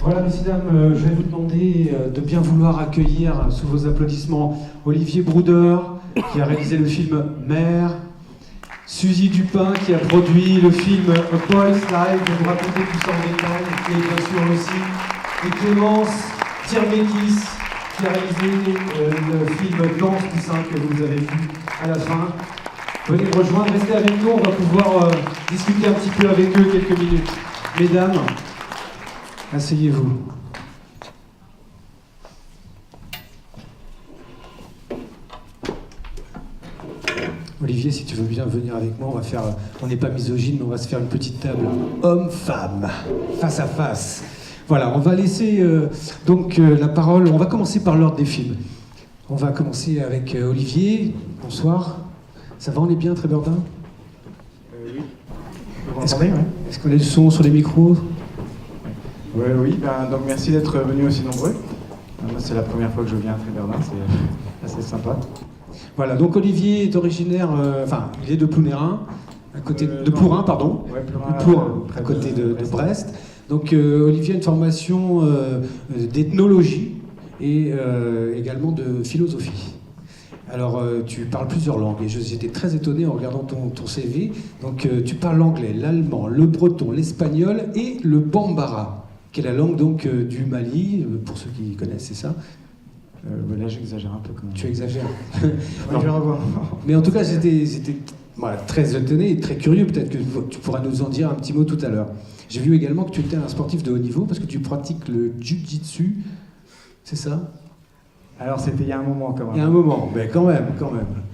Voilà, messieurs, dames, je vais vous demander de bien vouloir accueillir sous vos applaudissements Olivier Brouder, qui a réalisé le film Mère, Suzy Dupin, qui a produit le film A Boy's Life, je vais vous raconter tout ça en détail, et bien sûr aussi, et Clémence Tirmekis, qui a réalisé le film Danse Poussin que vous avez vu à la fin. Venez me rejoindre, restez avec nous, on va pouvoir discuter un petit peu avec eux quelques minutes. Mesdames, asseyez-vous. Olivier, si tu veux bien venir avec moi, on n'est pas misogyne, mais on va se faire une petite table homme-femme, face à face. Voilà, on va laisser la parole, on va commencer par l'ordre des films. On va commencer avec Olivier, bonsoir. Ça va, on est bien, Trébordin ? Oui. Est-ce qu'on a du son sur les micros ? Oui, donc merci d'être venus aussi nombreux. Moi, c'est la première fois que je viens à Trébordin, c'est assez sympa. Voilà, donc Olivier est originaire, il est de Plounérin, à côté de Plourin, pardon. Ouais, Plourin, à côté de Brest. Donc Olivier a une formation d'ethnologie et également de philosophie. Alors, tu parles plusieurs langues et j'étais très étonné en regardant ton CV. Donc, tu parles l'anglais, l'allemand, le breton, l'espagnol et le bambara, qui est la langue donc du Mali, pour ceux qui connaissent, c'est ça ? Là, j'exagère un peu quand même. Tu exagères. Je vais revoir. Mais en tout cas, j'étais très étonné et très curieux. Peut-être que tu pourras nous en dire un petit mot tout à l'heure. J'ai vu également que tu étais un sportif de haut niveau parce que tu pratiques le jiu-jitsu, c'est ça ? Alors, c'était il y a un moment quand même. Il y a un moment, mais quand même.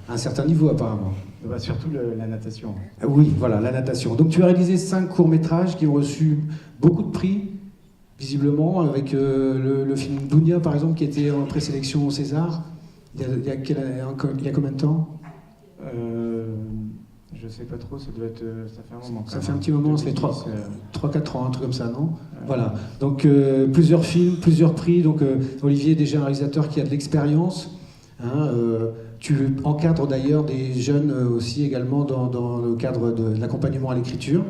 À un certain niveau apparemment. Surtout la natation. Oui, voilà, la natation. Donc tu as réalisé 5 courts-métrages qui ont reçu beaucoup de prix, visiblement, avec le film Dounia par exemple, qui était en présélection au César. Il y a combien de temps ? Je sais pas trop, ça fait un moment. Ça fait un petit moment, ça fait 3-4 ans, un truc comme ça, non ? Voilà, donc plusieurs films, plusieurs prix. Donc Olivier est déjà un réalisateur qui a de l'expérience. Tu encadres d'ailleurs des jeunes aussi également dans le cadre de l'accompagnement à l'écriture.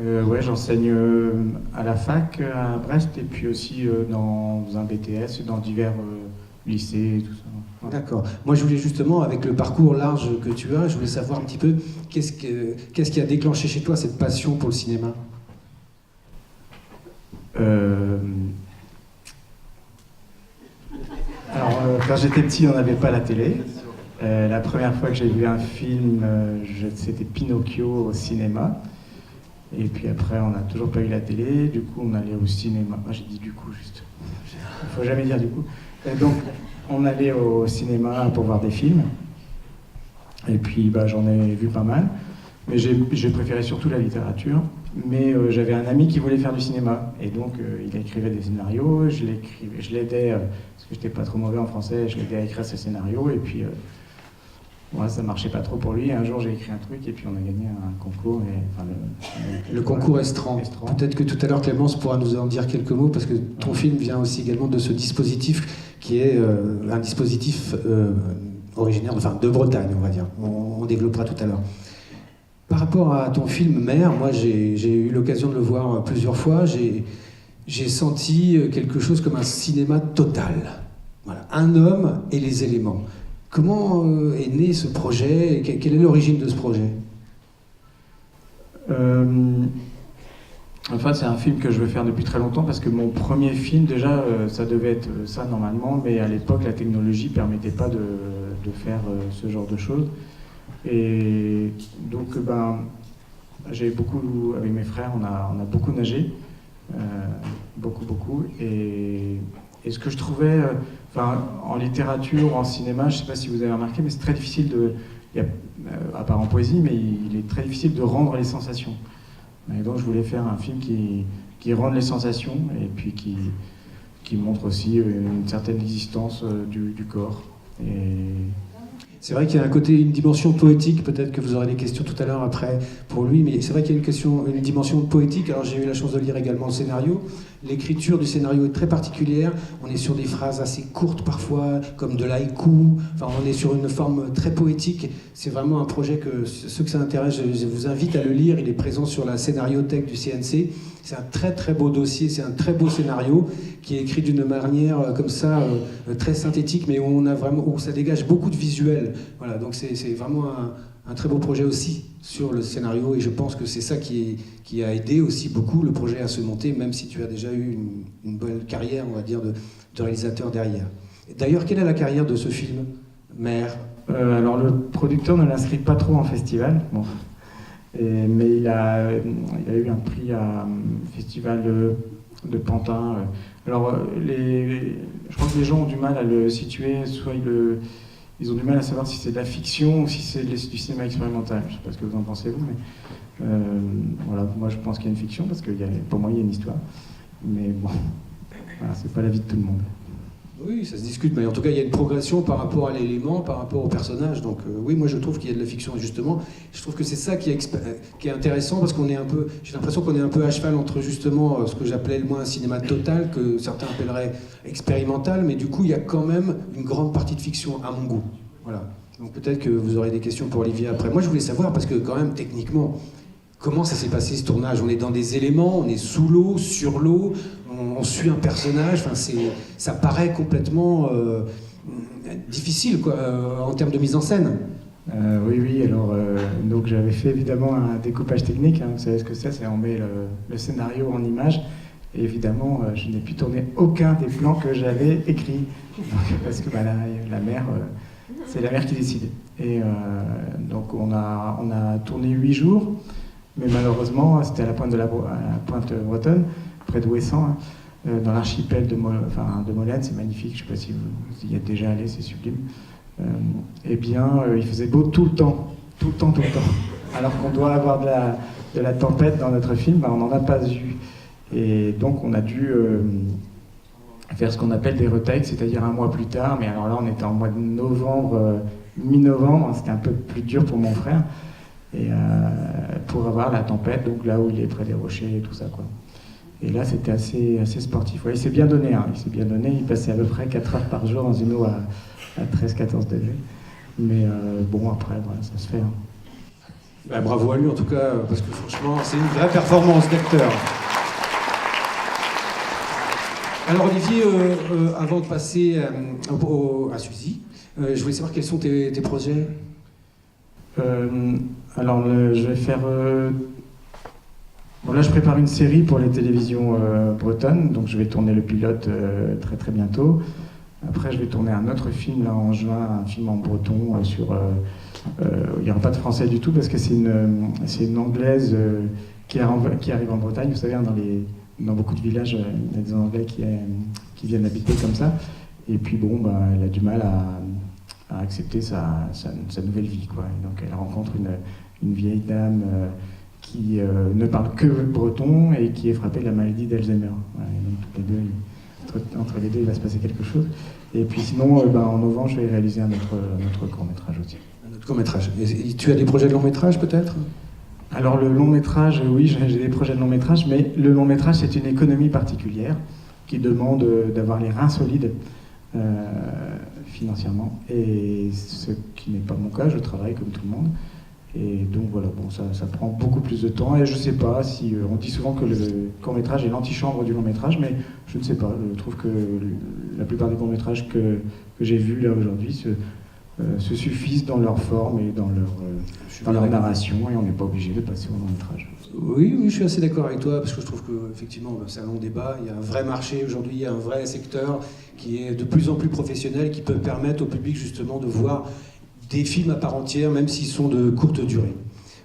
Ouais, j'enseigne à la fac à Brest et puis aussi dans un BTS, dans divers lycées et tout ça. Ouais. D'accord. Moi, je voulais justement, avec le parcours large que tu as, je voulais savoir un petit peu qu'est-ce qui a déclenché chez toi cette passion pour le cinéma ? Quand j'étais petit, on n'avait pas la télé. La première fois que j'ai vu un film, c'était Pinocchio au cinéma. Et puis après, on n'a toujours pas eu la télé. Du coup, on allait au cinéma. Moi, j'ai dit du coup, juste. Il ne faut jamais dire du coup. Et donc, on allait au cinéma pour voir des films. Et puis, j'en ai vu pas mal. Mais j'ai préféré surtout la littérature. Mais j'avais un ami qui voulait faire du cinéma. Et donc, il écrivait des scénarios. Je l'aidais, parce que j'étais pas trop mauvais en français, je l'aidais à écrire ses scénarios. Et puis, ça marchait pas trop pour lui. Un jour, j'ai écrit un truc et puis on a gagné un concours. Le concours Estran. Peut-être que tout à l'heure, Clémence pourra nous en dire quelques mots, parce que ton film vient aussi également de ce dispositif qui est un dispositif originaire de Bretagne, on va dire. On développera tout à l'heure. Par rapport à ton film Mère, moi j'ai eu l'occasion de le voir plusieurs fois. J'ai senti quelque chose comme un cinéma total. Voilà, un homme et les éléments. Comment est né ce projet ? Quelle est l'origine de ce projet ? C'est un film que je veux faire depuis très longtemps parce que mon premier film, déjà, ça devait être ça normalement, mais à l'époque, la technologie ne permettait pas de faire ce genre de choses. Et donc, j'ai beaucoup, avec mes frères, on a beaucoup nagé, beaucoup. Et ce que je trouvais, en littérature, en cinéma, je ne sais pas si vous avez remarqué, mais c'est très difficile à part en poésie, mais il est très difficile de rendre les sensations. Et donc, je voulais faire un film qui rende les sensations et puis qui montre aussi une certaine existence du corps. C'est vrai qu'il y a une dimension poétique, peut-être que vous aurez des questions tout à l'heure après pour lui, mais c'est vrai qu'il y a une dimension poétique. Alors j'ai eu la chance de lire également le scénario, L'écriture du scénario est très particulière. On est sur des phrases assez courtes parfois, comme de l'haïku. Enfin, on est sur une forme très poétique. C'est vraiment un projet que ceux que ça intéresse, je vous invite à le lire. Il est présent sur la scénariothèque du CNC. C'est un très très beau dossier, c'est un très beau scénario qui est écrit d'une manière comme ça, très synthétique, mais où ça dégage beaucoup de visuels. Voilà, donc c'est vraiment un très beau projet aussi sur le scénario, et je pense que c'est ça qui a aidé aussi beaucoup le projet à se monter, même si tu as déjà eu une bonne carrière, on va dire, de réalisateur derrière. D'ailleurs, quelle est la carrière de ce film, Mère? Alors le producteur ne l'inscrit pas trop en festival, bon. Mais il a eu un prix à festival de Pantin. Alors je crois que les gens ont du mal à le situer, soit ils ont du mal à savoir si c'est de la fiction ou si c'est du cinéma expérimental. Je ne sais pas ce que vous en pensez, vous, mais voilà, moi je pense qu'il y a une fiction, parce que pour moi il y a une histoire. Mais bon, voilà, c'est pas l'avis de tout le monde. Oui, ça se discute, mais en tout cas, il y a une progression par rapport à l'élément, par rapport au personnage. Donc oui, moi je trouve qu'il y a de la fiction, justement. Je trouve que c'est ça qui est intéressant, parce qu'on est un peu, j'ai l'impression qu'on est un peu à cheval entre justement ce que j'appelais moi un cinéma total, que certains appelleraient expérimental, mais du coup, il y a quand même une grande partie de fiction, à mon goût. Voilà. Donc peut-être que vous aurez des questions pour Olivier après. Moi, je voulais savoir, parce que quand même, techniquement, comment ça s'est passé ce tournage? On est dans des éléments, on est sous l'eau, sur l'eau, on suit un personnage, enfin, ça paraît complètement difficile quoi, en termes de mise en scène. Oui, alors donc j'avais fait évidemment un découpage technique, hein, vous savez ce que c'est on met le scénario en image, et évidemment je n'ai pu tourner aucun des plans que j'avais écrits, parce que la mer, c'est la mer qui décide. Et donc on a tourné 8 jours, mais malheureusement c'était à la pointe pointe bretonne, près de Ouessant, hein, dans l'archipel de Molène, c'est magnifique, je ne sais pas si vous y êtes déjà allé, c'est sublime. Eh bien, il faisait beau tout le temps. Alors qu'on doit avoir de la tempête dans notre film, on n'en a pas eu. Et donc on a dû faire ce qu'on appelle des retakes, c'est-à-dire un mois plus tard, mais alors là on était en mois de novembre, mi-novembre, c'était un peu plus dur pour mon frère, et pour avoir la tempête, donc là où il est près des rochers et tout ça, quoi. Et là, c'était assez sportif. Ouais, il s'est bien donné, il passait à peu près 4 heures par jour dans une eau à 13-14 degrés. Mais bon, après, voilà, ça se fait. Hein. Bah, bravo à lui, en tout cas, parce que franchement, c'est une vraie performance d'acteur. Alors, Olivier, avant de passer à Suzy, je voulais savoir quels sont tes projets. Alors, je vais faire... Bon, là, je prépare une série pour les télévisions bretonnes, donc je vais tourner le pilote très très bientôt. Après, je vais tourner un autre film là en juin, un film en breton sur. Il n'y aura pas de français du tout parce que c'est une anglaise qui arrive en Bretagne. Vous savez, dans beaucoup de villages, il y a des Anglais qui viennent habiter comme ça. Et puis bon, elle a du mal à accepter sa nouvelle vie, quoi. Et donc, elle rencontre une vieille dame. Qui ne parle que breton et qui est frappé de la maladie d'Alzheimer. Voilà, et donc entre les deux, il va se passer quelque chose. Et puis sinon, en novembre, je vais réaliser un autre court-métrage aussi. Un autre court-métrage. Et tu as des projets de long-métrage peut-être? Alors le long-métrage, oui, j'ai des projets de long-métrage, mais le long-métrage, c'est une économie particulière qui demande d'avoir les reins solides financièrement. Et ce qui n'est pas mon cas, je travaille comme tout le monde. Et donc voilà, bon, ça prend beaucoup plus de temps, et je sais pas si on dit souvent que le court-métrage est l'antichambre du long-métrage, mais je ne sais pas, je trouve que la plupart des courts-métrages que j'ai vus là aujourd'hui se suffisent dans leur forme et dans leur narration, et on n'est pas obligé de passer au long-métrage. Oui, je suis assez d'accord avec toi, parce que je trouve qu'effectivement, c'est un long débat, il y a un vrai marché aujourd'hui, il y a un vrai secteur qui est de plus en plus professionnel, qui peut permettre au public justement de voir des films à part entière, même s'ils sont de courte durée.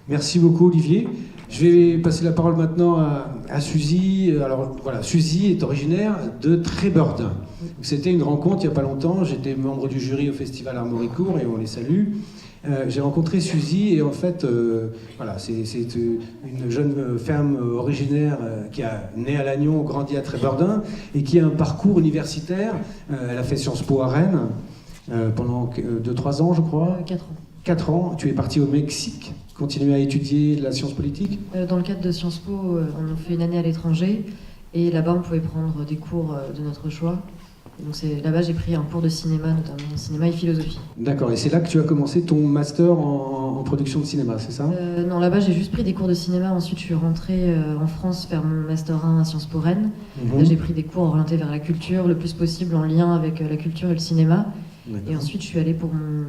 Merci beaucoup, Olivier. Je vais passer la parole maintenant à Suzy. Alors voilà, Suzy est originaire de Trébeurdin. C'était une rencontre il n'y a pas longtemps. J'étais membre du jury au Festival Armoricourt et on les salue. J'ai rencontré Suzy et en fait, voilà, c'est une jeune femme originaire qui a né à Lannion, grandi à Trébeurdin et qui a un parcours universitaire. Elle a fait Sciences Po à Rennes. Pendant 2-3 ans, je crois. 4 ans. 4 ans. Tu es parti au Mexique, continuer à étudier la science politique. Dans le cadre de Sciences Po, on fait une année à l'étranger. Et là-bas, on pouvait prendre des cours de notre choix. Donc là-bas, j'ai pris un cours de cinéma, notamment cinéma et philosophie. D'accord, et c'est là que tu as commencé ton master en production de cinéma, c'est ça? Non, là-bas, j'ai juste pris des cours de cinéma. Ensuite, je suis rentrée en France faire mon master 1 à Sciences Po Rennes. Là, j'ai pris des cours orientés vers la culture, le plus possible en lien avec la culture et le cinéma. Et ensuite, je suis allée pour mon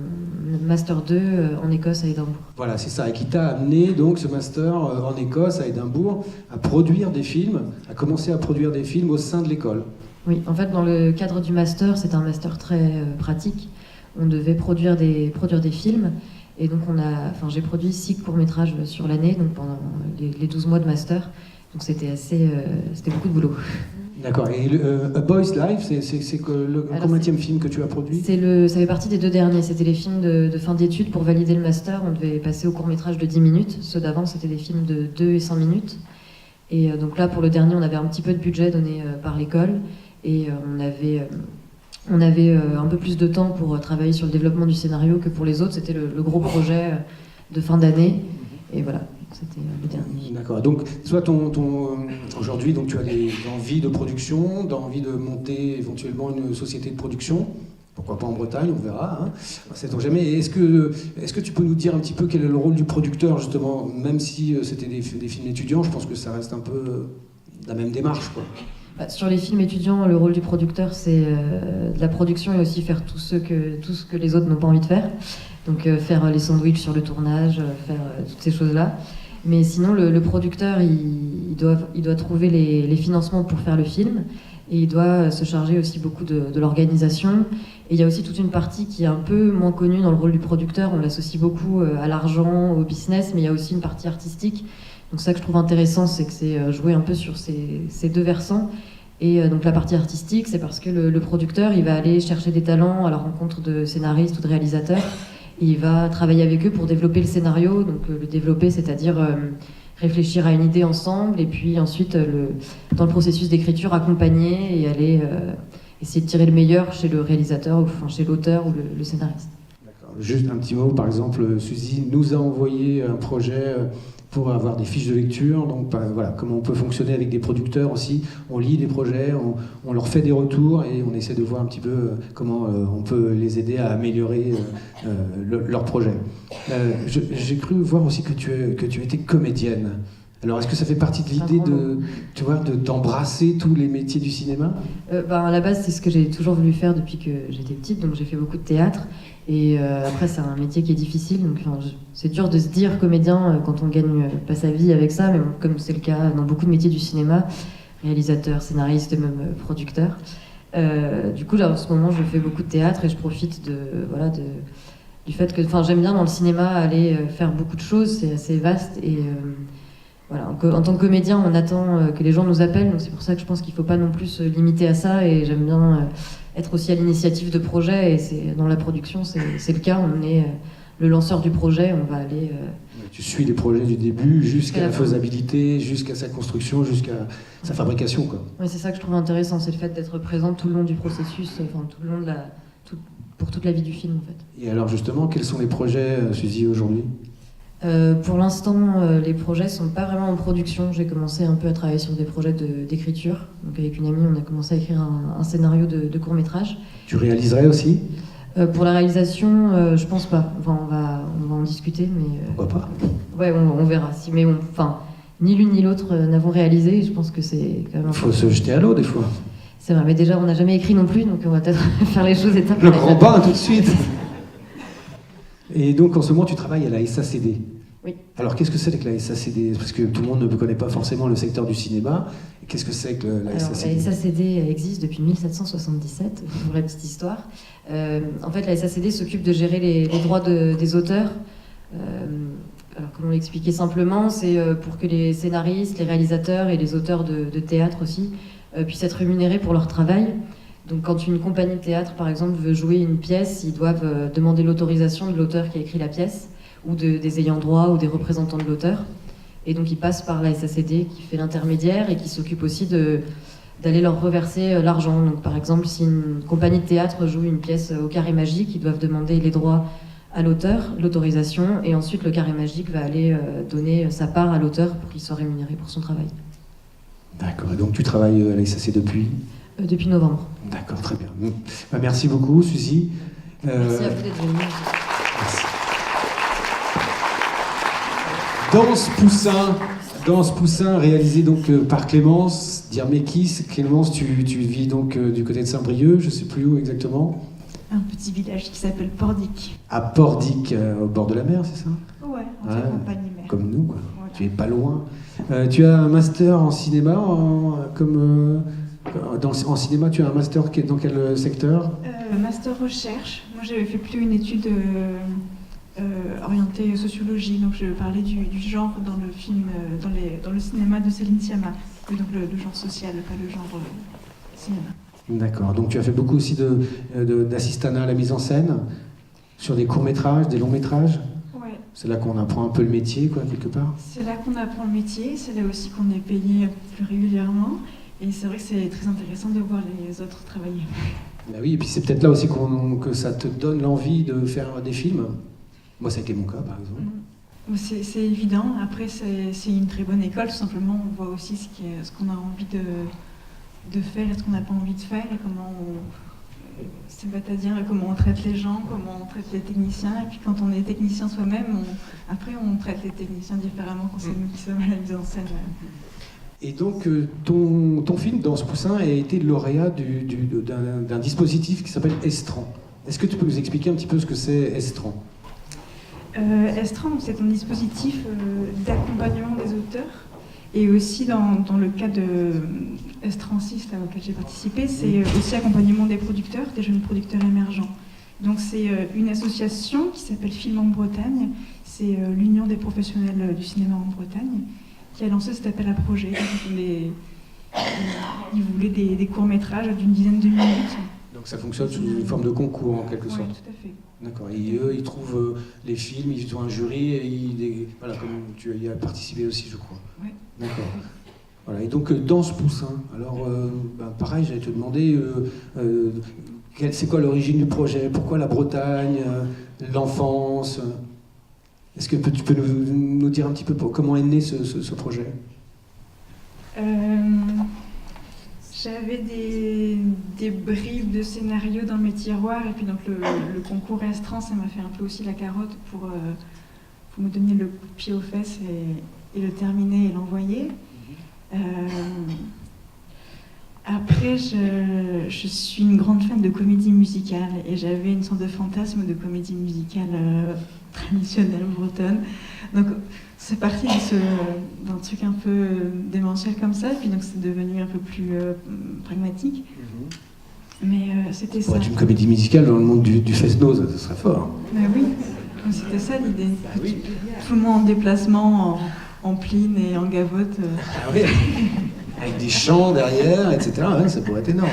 master 2 en Écosse, à Édimbourg. Voilà, c'est ça, et qui t'a amené, donc, ce master en Écosse, à Édimbourg, à produire des films, à commencer à produire des films au sein de l'école. Oui, en fait, dans le cadre du master, c'est un master très pratique. On devait produire des films. Et donc, j'ai produit 6 courts-métrages sur l'année, donc pendant les 12 mois de master. Donc, c'était beaucoup de boulot. D'accord, et A Boy's Life, c'est combienième film que tu as produit? Ça fait partie des 2 derniers. C'était les films de fin d'études. Pour valider le master, on devait passer au court-métrage de 10 minutes. Ceux d'avant, c'était des films de 2 et 5 minutes. Et donc là, pour le dernier, on avait un petit peu de budget donné par l'école. Et on avait un peu plus de temps pour travailler sur le développement du scénario que pour les autres. C'était le gros projet de fin d'année. Et voilà, c'était le dernier. D'accord. Donc, soit aujourd'hui, donc tu as des envies de production, d'envie de monter éventuellement une société de production. Pourquoi pas en Bretagne, on verra. Hein. Sait-on jamais. Est-ce que tu peux nous dire un petit peu quel est le rôle du producteur, justement, même si c'était des films étudiants, je pense que ça reste un peu la même démarche, quoi. Sur les films étudiants, le rôle du producteur, c'est de la production et aussi faire tout ce que les autres n'ont pas envie de faire. Donc faire les sandwichs sur le tournage, faire toutes ces choses-là. Mais sinon, le producteur, il doit trouver les financements pour faire le film. Et il doit se charger aussi beaucoup de l'organisation. Et il y a aussi toute une partie qui est un peu moins connue dans le rôle du producteur. On l'associe beaucoup à l'argent, au business, mais il y a aussi une partie artistique. Donc ça que je trouve intéressant, c'est que c'est jouer un peu sur ces 2 versants. Et donc la partie artistique, c'est parce que le producteur, il va aller chercher des talents à la rencontre de scénaristes ou de réalisateurs. Et il va travailler avec eux pour développer le scénario. Donc le développer, c'est-à-dire réfléchir à une idée ensemble. Et puis ensuite, dans le processus d'écriture, accompagner et aller essayer de tirer le meilleur chez le réalisateur, enfin chez l'auteur ou le scénariste. D'accord. Juste un petit mot, par exemple, Suzy nous a envoyé un projet pour avoir des fiches de lecture. Donc voilà, comment on peut fonctionner avec des producteurs aussi. On lit des projets, on leur fait des retours et on essaie de voir un petit peu comment on peut les aider à améliorer leur projet. J'ai cru voir aussi que tu étais comédienne. Alors, est-ce que ça fait partie de l'idée d'embrasser tous les métiers du cinéma? À la base, c'est ce que j'ai toujours voulu faire depuis que j'étais petite, donc j'ai fait beaucoup de théâtre. Et après, c'est un métier qui est difficile, donc c'est dur de se dire comédien quand on gagne pas sa vie avec ça, mais bon, comme c'est le cas dans beaucoup de métiers du cinéma, réalisateur, scénariste et même producteur. Du coup, là, en ce moment, je fais beaucoup de théâtre et je profite du fait que j'aime bien dans le cinéma aller faire beaucoup de choses, c'est assez vaste. Et voilà, en tant que comédien, on attend que les gens nous appellent, donc c'est pour ça que je pense qu'il ne faut pas non plus se limiter à ça. Et j'aime bien être aussi à l'initiative de projets, et dans la production, c'est le cas. On est le lanceur du projet, on va aller... Tu suis les projets du début jusqu'à la faisabilité, jusqu'à sa construction, jusqu'à sa fabrication, quoi. Oui, c'est ça que je trouve intéressant, c'est le fait d'être présent tout le long du processus, tout le long pour toute la vie du film, en fait. Et alors justement, quels sont les projets, Suzy, aujourd'hui ? Pour l'instant, les projets ne sont pas vraiment en production. J'ai commencé un peu à travailler sur des projets d'écriture. Donc avec une amie, on a commencé à écrire un scénario de court-métrage. Tu réaliserais aussi ? Pour la réalisation, je pense pas. Enfin, on va en discuter, mais... Pourquoi pas ? Ouais, on verra. Mais ni l'une ni l'autre n'avons réalisé. Je pense que c'est quand même... Il faut se jeter à l'eau, des fois. C'est vrai, mais déjà, on n'a jamais écrit non plus, donc on va peut-être faire les choses étape par Le étape. grand bain, tout de suite. Et donc, en ce moment, tu travailles à la SACD. Oui. Alors, qu'est-ce que c'est que la SACD ? Parce que tout le monde ne connaît pas forcément le secteur du cinéma. Qu'est-ce que c'est que la SACD ? La SACD existe depuis 1777, pour la petite histoire. En fait, la SACD s'occupe de gérer les droits des auteurs. Alors, comment l'expliquer simplement ? C'est pour que les scénaristes, les réalisateurs et les auteurs de théâtre aussi puissent être rémunérés pour leur travail. Donc quand une compagnie de théâtre, par exemple, veut jouer une pièce, ils doivent demander l'autorisation de l'auteur qui a écrit la pièce, ou des ayants droit, ou des représentants de l'auteur. Et donc ils passent par la SACD qui fait l'intermédiaire et qui s'occupe aussi d'aller leur reverser l'argent. Donc par exemple, si une compagnie de théâtre joue une pièce au Carré Magique, ils doivent demander les droits à l'auteur, l'autorisation, et ensuite le Carré Magique va aller donner sa part à l'auteur pour qu'il soit rémunéré pour son travail. D'accord, et donc tu travailles à la SAC depuis? Depuis novembre. D'accord, très bien. Bah, merci beaucoup, Suzy. Merci à vous d'être venus. Danse Poussin, réalisée donc par Clémence Dirmekis. Clémence, tu vis donc du côté de Saint-Brieuc, je ne sais plus où exactement. Un petit village qui s'appelle Pordic. À Pordic, au bord de la mer, c'est ça? Ouais, on fait campagne mer. Comme nous, quoi. Voilà. Tu es pas loin. Tu as un master en cinéma, en cinéma, tu as un master qui est dans quel secteur? Master recherche. Moi, j'avais fait plutôt une étude orientée sociologie, donc je parlais du genre dans le film, dans le cinéma de Céline Sciamma, donc le genre social, pas le genre cinéma. D'accord. Donc tu as fait beaucoup aussi d'assistanat à la mise en scène, sur des courts-métrages, des longs-métrages? Ouais. C'est là qu'on apprend un peu le métier, quoi, quelque part? C'est là qu'on apprend le métier, c'est là aussi qu'on est payé plus régulièrement, et c'est vrai que c'est très intéressant de voir les autres travailler. Ben oui, et puis c'est peut-être là aussi que ça te donne l'envie de faire des films. Moi, ça a été mon cas, par exemple. C'est évident. Après, c'est une très bonne école. Tout simplement, on voit aussi ce qu'on a envie de faire et ce qu'on n'a pas envie de faire, et comment c'est-à-dire comment on traite les gens, comment on traite les techniciens. Et puis quand on est technicien soi-même, après on traite les techniciens différemment quand c'est nous qui sommes à la mise en scène. Et donc, ton film, Danse Poussin, a été lauréat d'un dispositif qui s'appelle Estran. Est-ce que tu peux nous expliquer un petit peu ce que c'est Estran? Estran, c'est un dispositif d'accompagnement des auteurs. Et aussi dans le cas de Estran 6, auquel j'ai participé, c'est aussi accompagnement des producteurs, des jeunes producteurs émergents. Donc c'est une association qui s'appelle Film en Bretagne, c'est l'Union des professionnels du cinéma en Bretagne, qui a lancé cet appel à projet. Ils voulaient des courts-métrages d'une dizaine de minutes. Donc ça fonctionne sous une forme de concours, en quelque sorte. Oui, tout à fait. D'accord. Et eux, ils trouvent les films, ils ont un jury, et voilà, comme tu y as participé aussi, je crois. Oui. D'accord. Voilà. Et donc, Danse Poussin. Alors, pareil, j'allais te demander, c'est quoi l'origine du projet? Pourquoi la Bretagne? L'enfance? Est-ce que tu peux nous dire un petit peu comment est né ce projet? J'avais des bribes de scénarios dans mes tiroirs, et puis donc le concours Estran, ça m'a fait un peu aussi la carotte pour me donner le coup de pied aux fesses et le terminer et l'envoyer. Après, je suis une grande fan de comédie musicale, et j'avais une sorte de fantasme de comédie musicale traditionnelle bretonne. Donc c'est parti d'un truc un peu démentiel comme ça, et puis donc c'est devenu un peu plus pragmatique. Mais c'était ça. Pour être une comédie musicale dans le monde du fest-noz, ça serait fort. Oui, c'était ça l'idée. Ah oui. Tout le monde en déplacement, en pline et en gavotte. Ah oui. Avec des chants derrière, etc. Ouais, ça pourrait être énorme.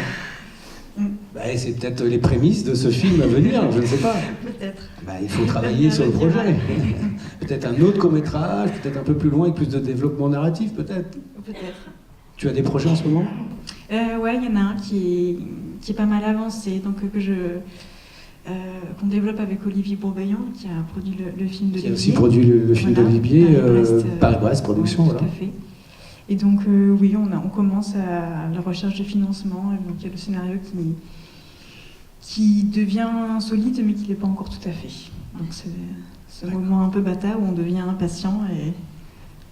C'est peut-être les prémices de ce film à venir, je ne sais pas. Peut-être. Il faut travailler sur le projet. Peut-être un autre court-métrage, peut-être un peu plus loin, avec plus de développement narratif, peut-être. Peut-être. Tu as des projets en ce moment? Ouais, il y en a un qui est pas mal avancé, donc qu'on développe avec Olivier Bourbeillon, qui a produit le film d'Olivier. Qui a aussi produit le film d'Olivier, Paris-Brest Productions. Tout Voilà. à fait. Et donc, oui, on commence à la recherche de financement. Et donc, il y a le scénario qui devient solide, mais qui ne l'est pas encore tout à fait. Donc, c'est ce moment un peu bâtard où on devient impatient, mais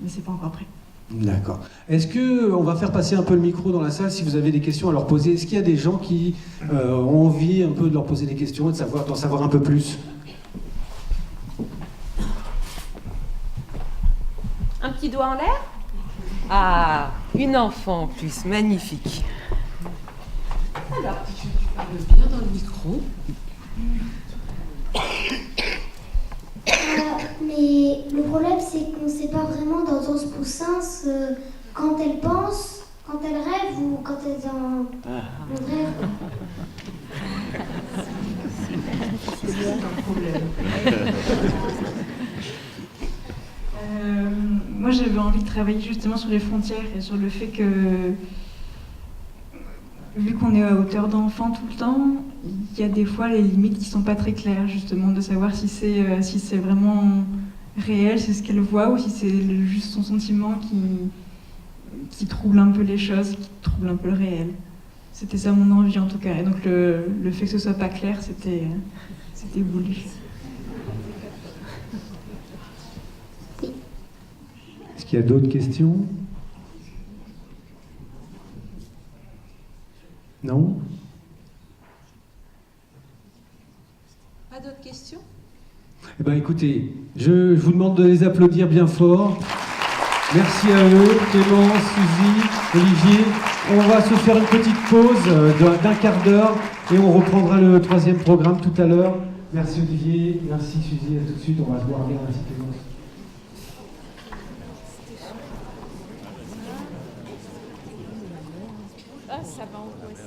c'est pas encore prêt. D'accord. Est-ce qu'on va faire passer un peu le micro dans la salle si vous avez des questions à leur poser? Est-ce qu'il y a des gens qui ont envie un peu de leur poser des questions et d'en savoir un peu plus? Un petit doigt en l'air? Ah, une enfant en plus, magnifique. Alors, tu parles bien dans le micro. Mais le problème, c'est qu'on ne sait pas vraiment dans Danse Poussin quand elle pense, quand elle rêve ou quand elle est dans le rêve. C'est un problème. Moi, j'avais envie de travailler justement sur les frontières et sur le fait que, vu qu'on est à hauteur d'enfant tout le temps, il y a des fois les limites qui sont pas très claires, justement, de savoir si c'est vraiment réel, c'est ce qu'elle voit, ou si c'est juste son sentiment qui trouble un peu les choses, qui trouble un peu le réel. C'était ça mon envie en tout cas. Et donc le fait que ce soit pas clair, c'était voulu. Est-ce qu'il y a d'autres questions? Non? Pas d'autres questions? Eh ben, écoutez, je vous demande de les applaudir bien fort. Merci à eux, Clémence, Suzy, Olivier. On va se faire une petite pause d'un quart d'heure et on reprendra le troisième programme tout à l'heure. Merci Olivier, merci Suzy, à tout de suite, on va se voir bien, merci Clémence. Ah, ça va angoisser.